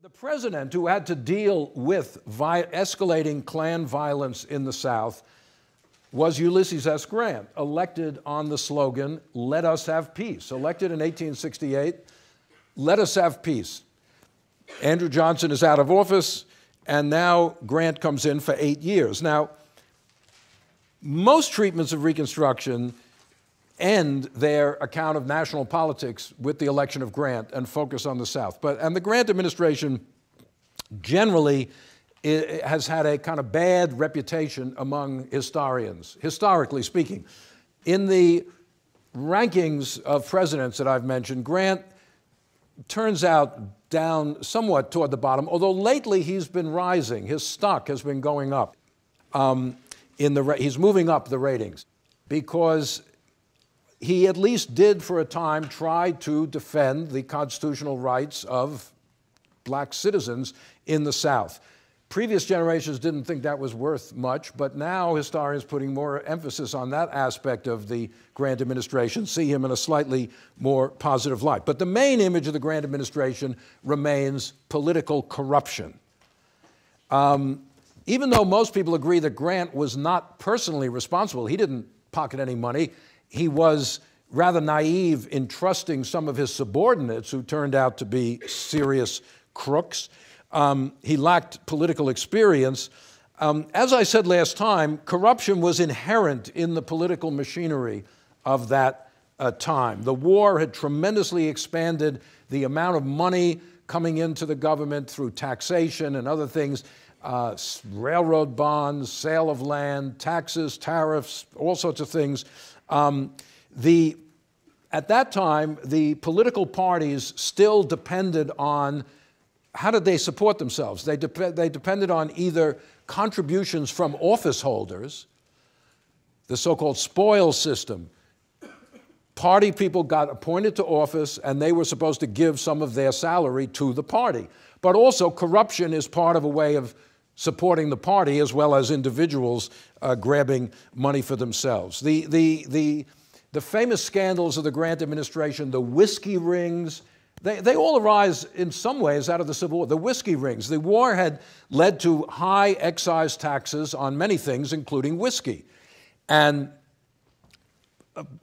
The president who had to deal with escalating Klan violence in the South was Ulysses S. Grant, elected on the slogan, "Let us have peace." Elected in 1868, let us have peace. Andrew Johnson is out of office, and now Grant comes in for 8 years. Now, most treatments of Reconstruction end their account of national politics with the election of Grant and focus on the South. And the Grant administration generally has had a kind of bad reputation among historians, historically speaking. In the rankings of presidents that I've mentioned, Grant turns out down somewhat toward the bottom, although lately he's been rising. His stock has been going up. He's moving up the ratings because he at least did for a time try to defend the constitutional rights of black citizens in the South. Previous generations didn't think that was worth much, but now historians putting more emphasis on that aspect of the Grant administration see him in a slightly more positive light. But the main image of the Grant administration remains political corruption. Even though most people agree that Grant was not personally responsible, he didn't pocket any money, he was rather naive in trusting some of his subordinates who turned out to be serious crooks. He lacked political experience. As I said last time, corruption was inherent in the political machinery of that time. The war had tremendously expanded the amount of money coming into the government through taxation and other things, railroad bonds, sale of land, taxes, tariffs, all sorts of things. At that time, the political parties still depended on how did they support themselves? They depended on either contributions from office holders, the so-called spoil system. Party people got appointed to office, and they were supposed to give some of their salary to the party. But also, corruption is part of a way of supporting the party as well as individuals grabbing money for themselves. The famous scandals of the Grant administration, the whiskey rings, they all arise in some ways out of the Civil War. The whiskey rings. The war had led to high excise taxes on many things, including whiskey. And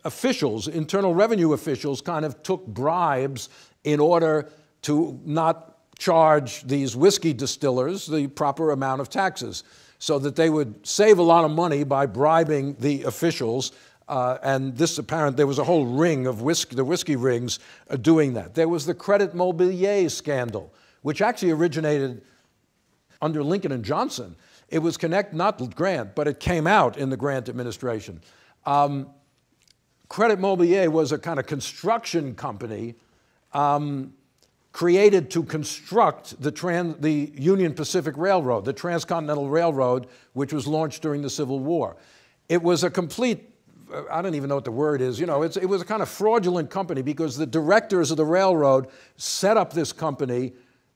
officials, internal revenue officials, kind of took bribes in order to not charge these whiskey distillers the proper amount of taxes, so that they would save a lot of money by bribing the officials. And there was a whole ring of the whiskey rings doing that. There was the Credit Mobilier scandal, which actually originated under Lincoln and Johnson. It was not Grant, but it came out in the Grant administration. Credit Mobilier was a kind of construction company created to construct the Union Pacific Railroad, the Transcontinental Railroad, which was launched during the Civil War. It was a complete, I don't even know what the word is, it was a kind of fraudulent company because the directors of the railroad set up this company,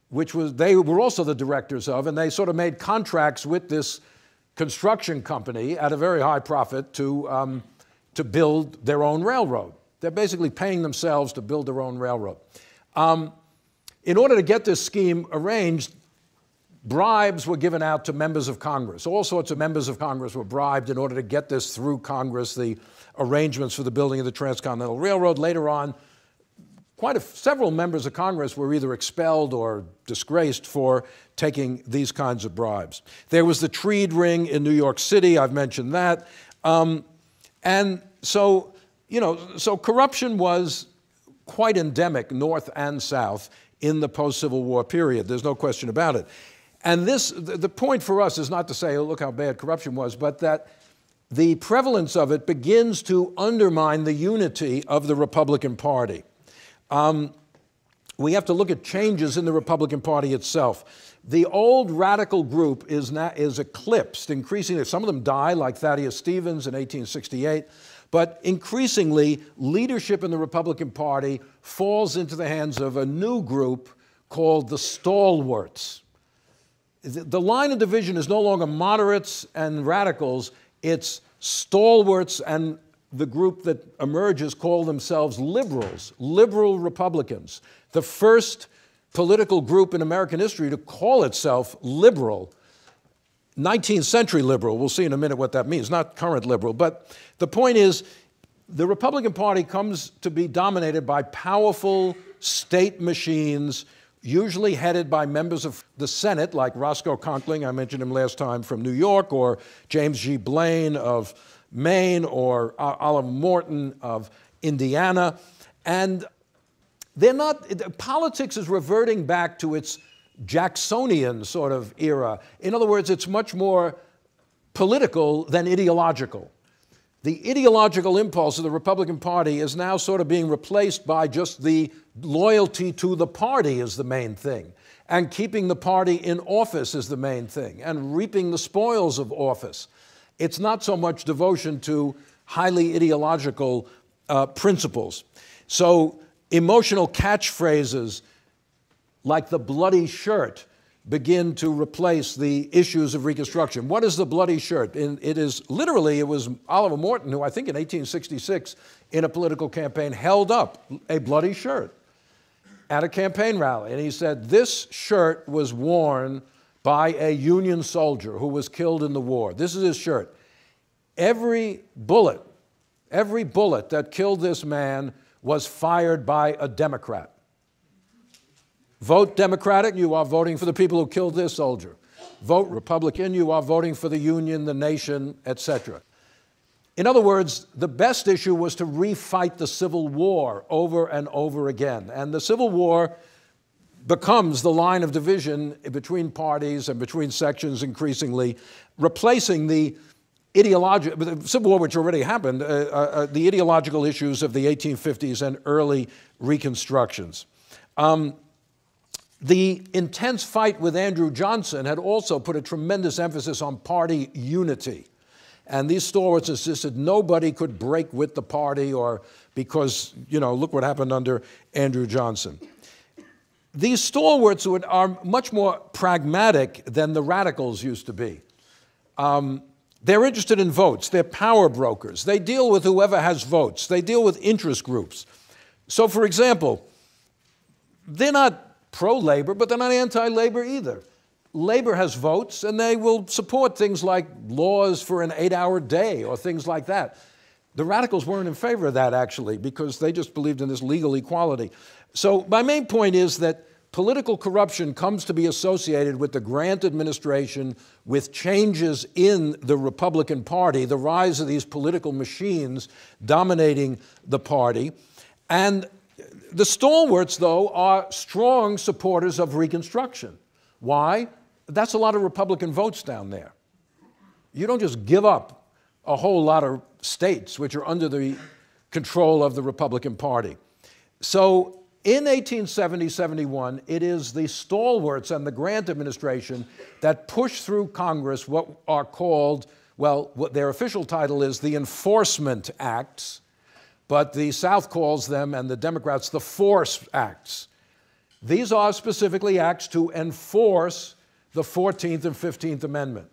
they were also the directors of, and they sort of made contracts with this construction company at a very high profit to build their own railroad. They're basically paying themselves to build their own railroad. In order to get this scheme arranged, bribes were given out to members of Congress. All sorts of members of Congress were bribed in order to get this through Congress, the arrangements for the building of the Transcontinental Railroad. Later on, several members of Congress were either expelled or disgraced for taking these kinds of bribes. There was the Treed ring in New York City. I've mentioned that. And so corruption was quite endemic, North and South, in the post-Civil War period. There's no question about it. And the point for us is not to say, oh, look how bad corruption was, but that the prevalence of it begins to undermine the unity of the Republican Party. We have to look at changes in the Republican Party itself. The old radical group is eclipsed increasingly. Some of them die, like Thaddeus Stevens in 1868. But increasingly, leadership in the Republican Party falls into the hands of a new group called the stalwarts. The line of division is no longer moderates and radicals, it's stalwarts, and the group that emerges call themselves liberals, liberal Republicans. The first political group in American history to call itself liberal. 19th century liberal, we'll see in a minute what that means, not current liberal. But the point is, the Republican Party comes to be dominated by powerful state machines, usually headed by members of the Senate, like Roscoe Conkling, I mentioned him last time, from New York, or James G. Blaine of Maine, or Oliver Morton of Indiana. And they're not, politics is reverting back to its Jacksonian sort of era. In other words, it's much more political than ideological. The ideological impulse of the Republican Party is now sort of being replaced by just the loyalty to the party is the main thing, and keeping the party in office is the main thing, and reaping the spoils of office. It's not so much devotion to highly ideological principles. So emotional catchphrases like the bloody shirt begin to replace the issues of Reconstruction. What is the bloody shirt? It was Oliver Morton who, I think in 1866, in a political campaign, held up a bloody shirt at a campaign rally. And he said, this shirt was worn by a Union soldier who was killed in the war. This is his shirt. Every bullet that killed this man was fired by a Democrat. Vote Democratic, you are voting for the people who killed this soldier. Vote Republican, you are voting for the Union, the nation, etc. In other words, the best issue was to refight the Civil War over and over again. And the Civil War becomes the line of division between parties and between sections increasingly, replacing the Civil War, which already happened, the ideological issues of the 1850s and early Reconstructions. The intense fight with Andrew Johnson had also put a tremendous emphasis on party unity. And these stalwarts insisted nobody could break with the party, or because, look what happened under Andrew Johnson. These stalwarts are much more pragmatic than the radicals used to be. They're interested in votes. They're power brokers. They deal with whoever has votes. They deal with interest groups. So, for example, they're not pro-labor, but they're not anti-labor either. Labor has votes, and they will support things like laws for an 8-hour day or things like that. The radicals weren't in favor of that, actually, because they just believed in this legal equality. So my main point is that political corruption comes to be associated with the Grant administration, with changes in the Republican Party, the rise of these political machines dominating the party. And the stalwarts, though, are strong supporters of Reconstruction. Why? That's a lot of Republican votes down there. You don't just give up a whole lot of states which are under the control of the Republican Party. So in 1870-71, it is the stalwarts and the Grant administration that push through Congress what are called, well, what their official title is the Enforcement Acts, but the South calls them, and the Democrats, the Force Acts. These are specifically acts to enforce the 14th and 15th Amendment,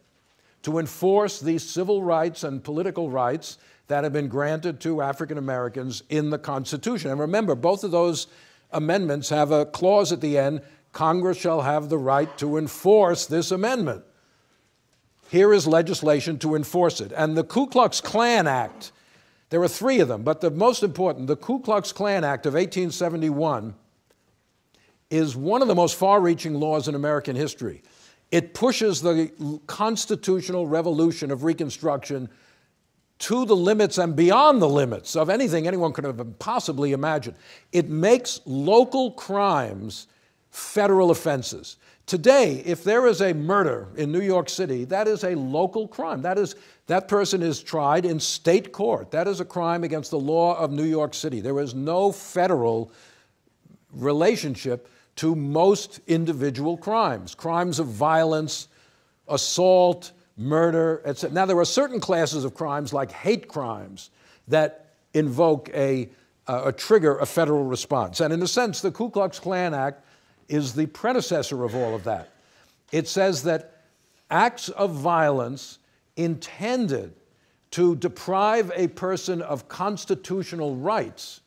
to enforce these civil rights and political rights that have been granted to African Americans in the Constitution. And remember, both of those amendments have a clause at the end, Congress shall have the right to enforce this amendment. Here is legislation to enforce it. And the Ku Klux Klan Act, there are three of them, but the most important, the Ku Klux Klan Act of 1871, is one of the most far-reaching laws in American history. It pushes the constitutional revolution of Reconstruction to the limits and beyond the limits of anything anyone could have possibly imagined. It makes local crimes federal offenses. Today, if there is a murder in New York City, that is a local crime. That person is tried in state court. That is a crime against the law of New York City. There is no federal relationship to most individual crimes. Crimes of violence, assault, murder, etc. Now, there are certain classes of crimes, like hate crimes, that invoke trigger a federal response. And in a sense, the Ku Klux Klan Act is the predecessor of all of that. It says that acts of violence intended to deprive a person of constitutional rights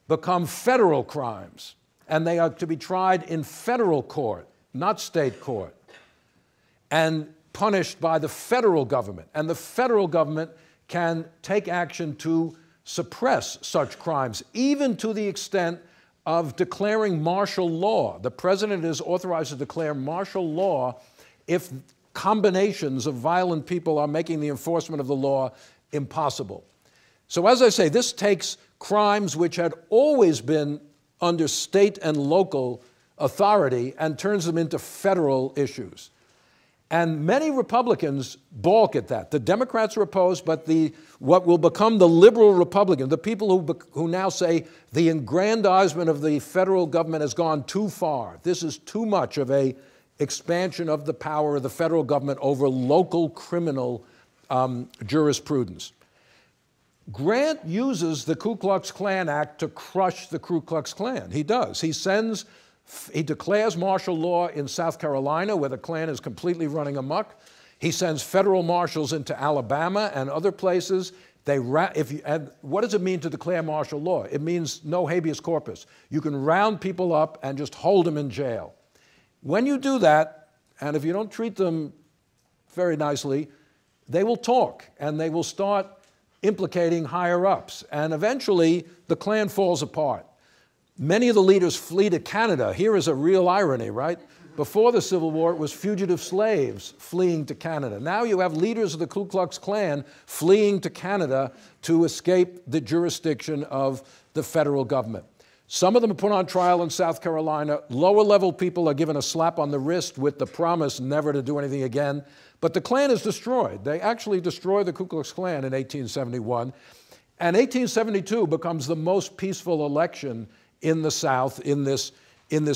become federal crimes. and they are to be tried in federal court, not state court, and punished by the federal government. And the federal government can take action to suppress such crimes, even to the extent of declaring martial law. The president is authorized to declare martial law if combinations of violent people are making the enforcement of the law impossible. So as I say, this takes crimes which had always been under state and local authority and turns them into federal issues. And many Republicans balk at that. The Democrats are opposed, but what will become the liberal Republicans, the people who now say the aggrandizement of the federal government has gone too far. This is too much of an expansion of the power of the federal government over local criminal jurisprudence. Grant uses the Ku Klux Klan Act to crush the Ku Klux Klan. He does. He declares martial law in South Carolina, where the Klan is completely running amok. He sends federal marshals into Alabama and other places. And what does it mean to declare martial law? It means no habeas corpus. You can round people up and just hold them in jail. When you do that, and if you don't treat them very nicely, they will talk and they will start implicating higher-ups. And eventually, the Klan falls apart. Many of the leaders flee to Canada. Here is a real irony, right? Before the Civil War, it was fugitive slaves fleeing to Canada. Now you have leaders of the Ku Klux Klan fleeing to Canada to escape the jurisdiction of the federal government. Some of them are put on trial in South Carolina. Lower-level people are given a slap on the wrist with the promise never to do anything again. But the Klan is destroyed. They actually destroy the Ku Klux Klan in 1871. And 1872 becomes the most peaceful election in the South in this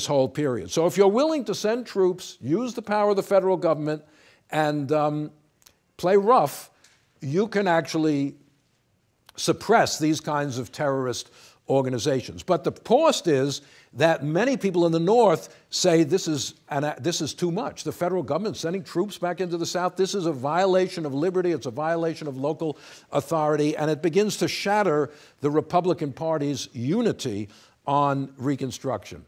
whole period. So if you're willing to send troops, use the power of the federal government, and play rough, you can actually suppress these kinds of terrorist organizations. But the cost is that many people in the North say this is too much. The federal government sending troops back into the South, this is a violation of liberty, it's a violation of local authority, and it begins to shatter the Republican Party's unity on Reconstruction.